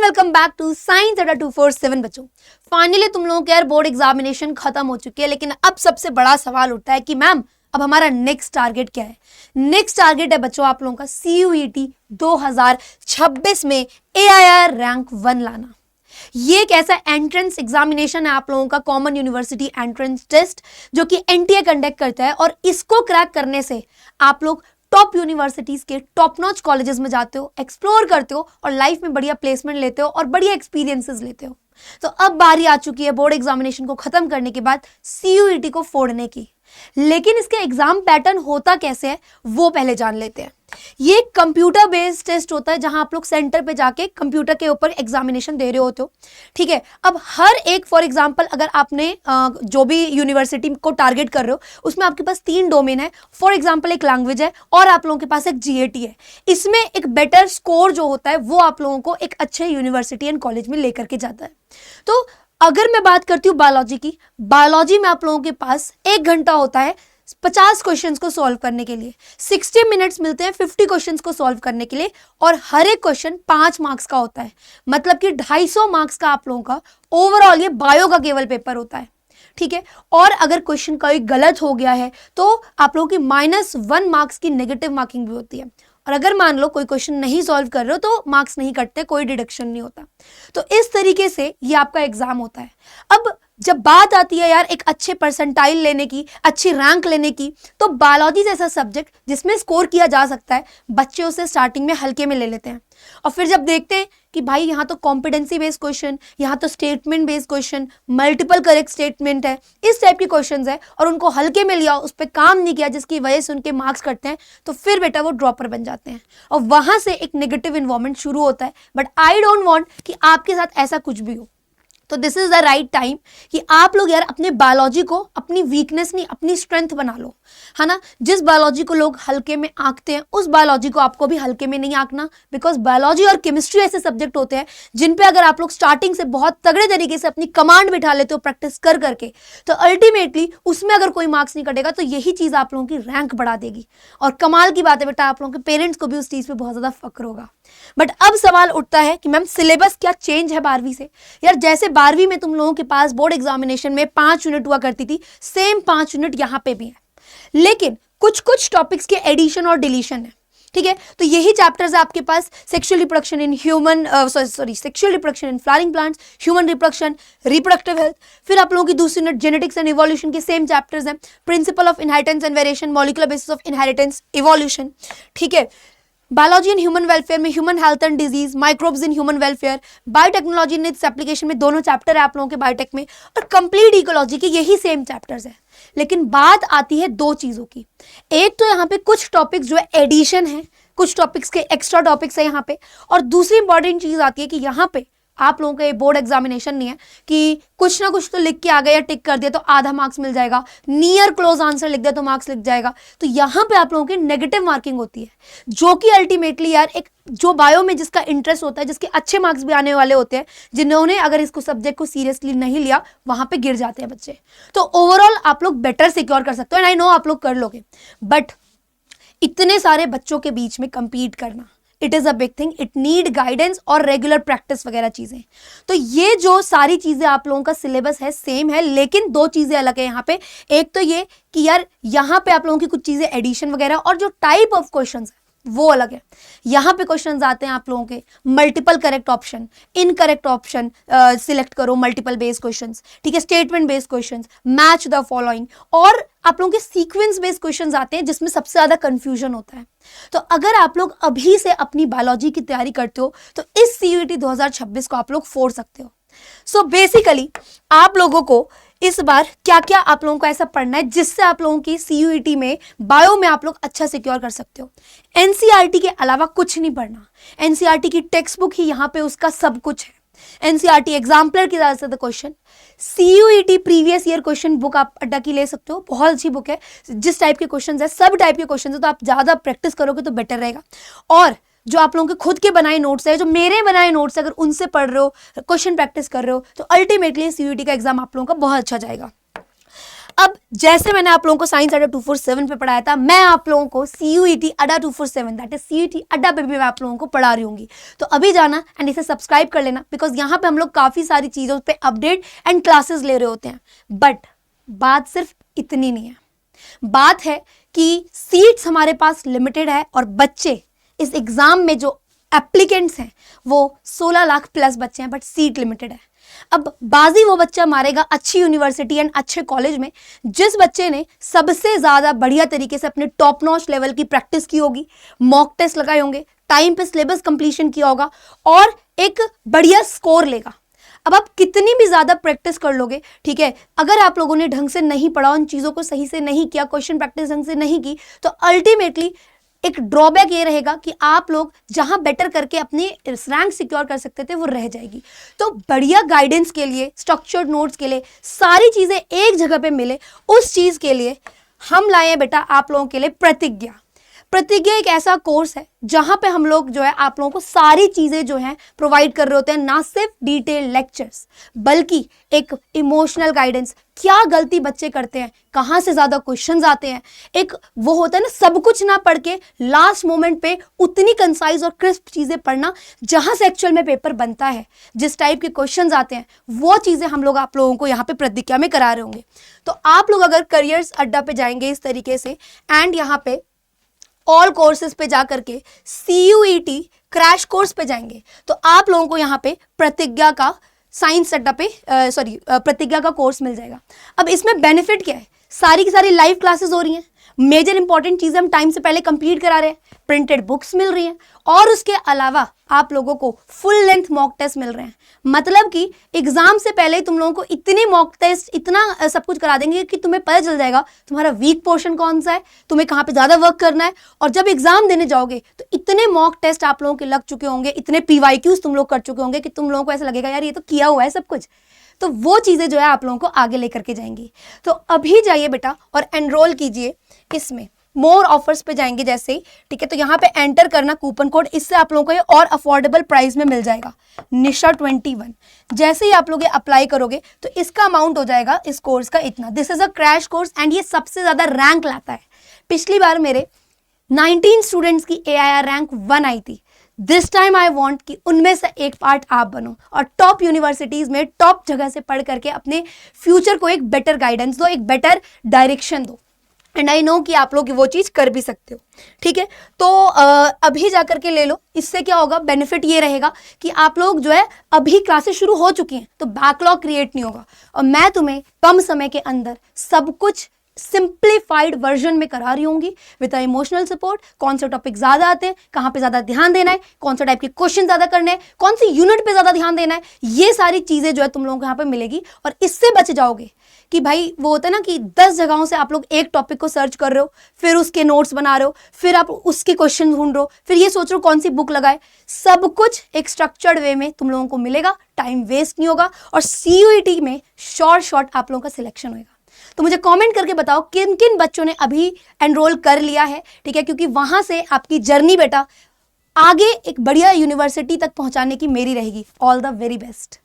Welcome back to science अड्डा 247। बच्चों, finally तुम लोगों के यार बोर्ड एग्जामिनेशन खत्म हो चुकी है, लेकिन अब सबसे बड़ा सवाल उठता है कि मैम अब हमारा नेक्स्ट टारगेट क्या है। नेक्स्ट टारगेट है बच्चों आप लोगों का CUET 2026 में AIR रैंक 1 लाना। ये एक ऐसा एंट्रेंस एग्जामिनेशन है आप लोगों का, कॉमन यूनिवर्सिटी एंट्रेंस टेस्ट, जो कि NTA कंडक्ट करता है। और इसको क्रैक करने से आप लोग टॉप यूनिवर्सिटीज के टॉप नॉच कॉलेजेस में जाते हो, एक्सप्लोर करते हो और लाइफ में बढ़िया प्लेसमेंट लेते हो और बढ़िया एक्सपीरियंसेस लेते हो। तो अब बारी आ चुकी है बोर्ड एग्जामिनेशन को खत्म करने के बाद CUET को फोड़ने की। लेकिन इसके एग्जाम पैटर्न होता कैसे है वो पहले जान लेते हैं। ये कंप्यूटर बेस्ड टेस्ट होता है जहां आप लोग सेंटर पे जाके कंप्यूटर के ऊपर एग्जामिनेशन दे रहे होते हो, ठीक है। अब हर एक, फॉर एग्जांपल अगर आपने जो भी यूनिवर्सिटी को टारगेट कर रहे हो उसमें आपके पास 3 डोमेन है। फॉर एग्जांपल एक लैंग्वेज है और आप लोगों के पास एक GAT है। इसमें एक बेटर स्कोर जो होता है वो आप लोगों को एक अच्छे यूनिवर्सिटी एंड कॉलेज में लेकर के जाता है। तो अगर मैं बात करती हूँ बायोलॉजी की, बायोलॉजी में आप लोगों के पास 1 घंटा होता है 50 क्वेश्चंस को सॉल्व करने के लिए, 60 मिनट्स मिलते हैं 50 क्वेश्चंस को सॉल्व करने के लिए, और हर एक क्वेश्चन 5 मार्क्स का होता है। मतलब कि 250 मार्क्स का आप लोगों का ओवरऑल ये बायो का केवल पेपर होता है, ठीक है। और अगर क्वेश्चन कोई गलत हो गया है तो आप लोगों की -1 मार्क्स की नेगेटिव मार्किंग भी होती है। और अगर मान लो कोई क्वेश्चन नहीं सॉल्व कर रहे हो तो मार्क्स नहीं कटते, कोई डिडक्शन नहीं होता। तो इस तरीके से ये आपका एग्जाम होता है। अब जब बात आती है यार एक अच्छे परसेंटाइल लेने की, अच्छी रैंक लेने की, तो बायोलॉजी जैसा सब्जेक्ट जिसमें स्कोर किया जा सकता है, बच्चे उसे स्टार्टिंग में हल्के में ले लेते हैं। और फिर जब देखते हैं कि भाई यहाँ तो कॉम्पिटेंसी बेस्ड क्वेश्चन, यहाँ तो statement based question, multiple correct statement है, इस टाइप के क्वेश्चंस है और उनको हल्के में लिया, उस पर काम नहीं किया, जिसकी वजह से उनके मार्क्स कटते हैं, तो फिर बेटा वो ड्रॉपर बन जाते हैं और वहां से एक नेगेटिव इन्वायरमेंट शुरू होता है। बट आई डोंट वांट कि आपके साथ ऐसा कुछ भी हो। तो this is the right time कि आप लोग यार अपने बायोलॉजी को अपनी वीकनेस नहीं अपनी स्ट्रेंथ बना लो, है ना। जिस बायोलॉजी को लोग हल्के में आंकते हैं उस बायोलॉजी को आपको भी हल्के में नहीं आंकना, बिकॉज बायोलॉजी और केमिस्ट्री ऐसे सब्जेक्ट होते हैं जिन पे अगर आप लोग स्टार्टिंग से बहुत तगड़े तरीके से अपनी कमांड बिठा लेते हो प्रैक्टिस कर करके, तो अल्टीमेटली उसमें अगर कोई मार्क्स नहीं कटेगा तो यही चीज आप लोगों की रैंक बढ़ा देगी। और कमाल की बात है बेटा, आप लोगों के पेरेंट्स को भी उस चीज पे बहुत ज्यादा फक्र होगा। बट अब सवाल उठता है कि मैम सिलेबस क्या चेंज है 12वीं से। यार जैसे 12वीं में तुम लोगों के पास बोर्ड एग्जामिनेशन में 5 यूनिट हुआ करती थी, सेम 5 यूनिट यहां पे भी है, लेकिन कुछ कुछ टॉपिक्स के एडिशन और डिलीशन है, ठीक है। तो यही चैप्टर्स है आपके पास, sexual reproduction in human sexual reproduction in flowering plants, human reproduction, reproductive health. फिर आप लोगों की दूसरी यूनिट जेनेटिक्स एंड इवोल्यूशन के सेम चैप्टर्स हैं, principle of inheritance and variation, molecular basis of inheritance, evolution, ठीक है। बायोलॉजी इन ह्यूमन वेलफेयर में human health and disease, microbes in human welfare, biotechnology in its application में दोनों chapter है आप लोगों के बायोटेक में, और कंप्लीट इकोलॉजी के यही सेम चैप्टर्स है। लेकिन बात आती है 2 चीजों की। एक तो यहाँ पे कुछ टॉपिक्स जो है एडिशन है, कुछ टॉपिक्स के एक्स्ट्रा टॉपिक्स है यहाँ पे, और दूसरी इंपॉर्टेंट चीज आती है कि यहाँ पे आप लोगों का ये बोर्ड एग्जामिनेशन नहीं है कि कुछ ना कुछ तो लिख के आ गए या टिक कर दिया तो आधा मार्क्स मिल जाएगा, नियर क्लोज आंसर लिख दिया तो मार्क्स लिख जाएगा। तो यहाँ पे आप लोगों की नेगेटिव मार्किंग होती है, जो कि अल्टीमेटली यार एक जो बायो में जिसका इंटरेस्ट होता है, जिसके अच्छे मार्क्स भी आने वाले होते हैं, जिन्होंने अगर इसको सब्जेक्ट को सीरियसली नहीं लिया, वहां पे गिर जाते हैं बच्चे। तो ओवरऑल आप लोग बेटर सिक्योर कर सकते हो, एंड आई नो आप लोग कर लोगे। बट इतने सारे बच्चों के बीच में कंपीट करना, it is a big thing, it need guidance और रेगुलर प्रैक्टिस वगैरह चीजें। तो ये जो सारी चीजें आप लोगों का सिलेबस है सेम है, लेकिन 2 चीजें अलग है यहाँ पे। एक तो ये कि यार यहाँ पे आप लोगों की कुछ चीजें एडिशन वगैरह, और जो टाइप ऑफ क्वेश्चंस है वो अलग है। यहाँ पे क्वेश्चंस आते हैं आप लोगों के multiple correct option, incorrect option select करो, मल्टीपल बेस्ड क्वेश्चंस, ठीक है, statement based questions, match the following, और आप लोगों के सीक्वेंस बेस्ड क्वेश्चंस आते हैं जिसमें सबसे ज्यादा कंफ्यूजन होता है। तो अगर आप लोग अभी से अपनी बायोलॉजी की तैयारी करते हो तो इस CUET 2026 को आप लोग फोड़ सकते हो। सो बेसिकली आप लोगों को इस बार क्या क्या आप लोगों को ऐसा पढ़ना है जिससे आप लोगों की CUET में बायो में आप लोग अच्छा सिक्योर कर सकते हो। NCERT के अलावा कुछ नहीं पढ़ना, NCERT की टेक्स्ट बुक ही यहाँ पे उसका सब कुछ है। NCERT एग्जाम्पलर की ज्यादा से ज्यादा question, CUET previous year question book आप अड्डा की ले सकते हो, बहुत अच्छी बुक है। जिस टाइप के क्वेश्चन है, सब टाइप के क्वेश्चन है, तो आप ज्यादा प्रैक्टिस करोगे तो बेटर रहेगा। और जो आप लोगों के खुद के बनाए नोट्स है, जो मेरे बनाए नोट्स है, अगर उनसे पढ़ रहे हो, क्वेश्चन प्रैक्टिस कर रहे हो, तो अल्टीमेटली CUET का एग्जाम आप लोगों का बहुत अच्छा जाएगा। अब जैसे मैंने आप लोगों को साइंस अड्डा 247 पे पढ़ाया था, मैं आप लोगों को CUET अड्डा 247 दैट इज CUET अड्डा पे भी मैं आप लोगों को पढ़ा रही होंगी। तो अभी जाना एंड इसे सब्सक्राइब कर लेना, बिकॉज यहाँ पे हम लोग काफ़ी सारी चीज़ों पे अपडेट एंड क्लासेस ले रहे होते हैं। बट बात सिर्फ इतनी नहीं है, बात है कि सीट्स हमारे पास लिमिटेड है और बच्चे इस एग्ज़ाम में जो एप्लीकेंट्स हैं वो 16 लाख प्लस बच्चे हैं, बट सीट लिमिटेड है। अब बाजी वो बच्चा मारेगा अच्छी यूनिवर्सिटी एंड अच्छे कॉलेज में जिस बच्चे ने सबसे ज़्यादा बढ़िया तरीके से अपने टॉप नॉच लेवल की प्रैक्टिस की होगी, मॉक टेस्ट लगाए होंगे, टाइम पे सिलेबस कंप्लीशन किया होगा और एक बढ़िया स्कोर लेगा। अब आप कितनी भी ज़्यादा प्रैक्टिस कर लोगे, ठीक है, अगर आप लोगों ने ढंग से नहीं पढ़ा, उन चीज़ों को सही से नहीं किया, क्वेश्चन प्रैक्टिस ढंग से नहीं की, तो अल्टीमेटली एक ड्रॉबैक ये रहेगा कि आप लोग जहां बेटर करके अपनी रैंक सिक्योर कर सकते थे वो रह जाएगी। तो बढ़िया गाइडेंस के लिए, स्ट्रक्चर्ड नोट्स के लिए, सारी चीज़ें एक जगह पे मिले, उस चीज़ के लिए हम लाए हैं बेटा आप लोगों के लिए प्रतिज्ञा। प्रतिज्ञा एक ऐसा कोर्स है जहां पे हम लोग जो है आप लोगों को सारी चीज़ें जो हैं प्रोवाइड कर रहे होते हैं, ना सिर्फ डिटेल लेक्चर्स बल्कि एक इमोशनल गाइडेंस, क्या गलती बच्चे करते हैं, कहाँ से ज़्यादा क्वेश्चंस आते हैं, एक वो होता है ना सब कुछ ना पढ़ के लास्ट मोमेंट पे उतनी कंसाइज और क्रिस्प चीज़ें पढ़ना जहाँ से एक्चुअल में पेपर बनता है, जिस टाइप के क्वेश्चंस आते हैं वो चीज़ें हम लोग आप लोगों को यहाँ पे प्रतिज्ञा में करा रहे होंगे। तो आप लोग अगर करियर्स अड्डा पे जाएंगे इस तरीके से एंड यहाँ पे ऑल कोर्सेज पे जा करके CUET क्रैश कोर्स पे जाएंगे तो आप लोगों को यहाँ पे प्रतिज्ञा का साइंस अड्डा पे प्रतिज्ञा का कोर्स मिल जाएगा। अब इसमें बेनिफिट क्या है, सारी की सारी लाइव क्लासेस हो रही हैं, मेजर इंपॉर्टेंट चीज़ें हम टाइम से पहले कंप्लीट करा रहे हैं, प्रिंटेड बुक्स मिल रही हैं और उसके अलावा आप लोगों को फुल लेंथ मॉक टेस्ट मिल रहे हैं। मतलब कि एग्जाम से पहले तुम लोगों को इतनी मॉक टेस्ट, इतना सब कुछ करा देंगे कि तुम्हें पता चल जाएगा तुम्हारा वीक पोर्शन कौन सा है, तुम्हें कहाँ पे ज़्यादा वर्क करना है, और जब एग्जाम देने जाओगे तो इतने मॉक टेस्ट आप लोगों के लग चुके होंगे, इतने PYQs तुम लोग कर चुके होंगे कि तुम लोगों को ऐसा लगेगा यार ये तो किया हुआ है सब कुछ। तो वो चीज़ें जो है आप लोगों को आगे लेकर के जाएंगी। तो अभी जाइए बेटा और एनरोल कीजिए इसमें, मोर ऑफर्स पे जाएंगे जैसे ही, ठीक है, तो यहाँ पे एंटर करना कूपन कोड, इससे आप लोगों को ये और अफोर्डेबल प्राइस में मिल जाएगा, निशा 21। जैसे ही आप लोग ये अप्लाई करोगे तो इसका अमाउंट हो जाएगा इस कोर्स का इतना। This is a crash course and ये सबसे ज़्यादा रैंक लाता है। पिछली बार मेरे 19 स्टूडेंट्स की AIR रैंक 1 आई थी। दिस टाइम आई वॉन्ट कि उनमें से एक पार्ट आप बनो और टॉप यूनिवर्सिटीज़ में टॉप जगह से पढ़ करके अपने फ्यूचर को एक बेटर गाइडेंस दो, एक बेटर डायरेक्शन दो। एंड आई नो कि आप लोग वो चीज़ कर भी सकते हो, ठीक है। तो अभी जा करके ले लो, इससे क्या होगा, बेनिफिट ये रहेगा कि आप लोग जो है अभी क्लासेस शुरू हो चुकी हैं तो बैकलॉग क्रिएट नहीं होगा और मैं तुम्हें कम समय के अंदर सब कुछ सिंप्लीफाइड वर्जन में करा रही होंगी विद इमोशनल सपोर्ट। कौन से टॉपिक ज़्यादा आते हैं, कहाँ पे ज़्यादा ध्यान देना है, कौन सा टाइप के क्वेश्चन ज़्यादा करने हैं, कौन सी यूनिट पे ज़्यादा ध्यान देना है, ये सारी चीज़ें जो है तुम लोगों को यहाँ पे मिलेगी। और इससे बच जाओगे कि भाई वो होता है ना कि 10 जगहों से आप लोग एक टॉपिक को सर्च कर रहे हो, फिर उसके नोट्स बना रहे हो, फिर आप उसके क्वेश्चन ढूंढ रहे हो, फिर ये सोच रहे हो कौन सी बुक लगाए। सब कुछ एक स्ट्रक्चर्ड वे में तुम लोगों को मिलेगा, टाइम वेस्ट नहीं होगा और CUET में शॉर्ट आप लोगों का सिलेक्शन होगा। तो मुझे कमेंट करके बताओ किन किन बच्चों ने अभी एनरोल कर लिया है, ठीक है, क्योंकि वहां से आपकी जर्नी बेटा आगे एक बढ़िया यूनिवर्सिटी तक पहुंचाने की मेरी रहेगी। All the very best.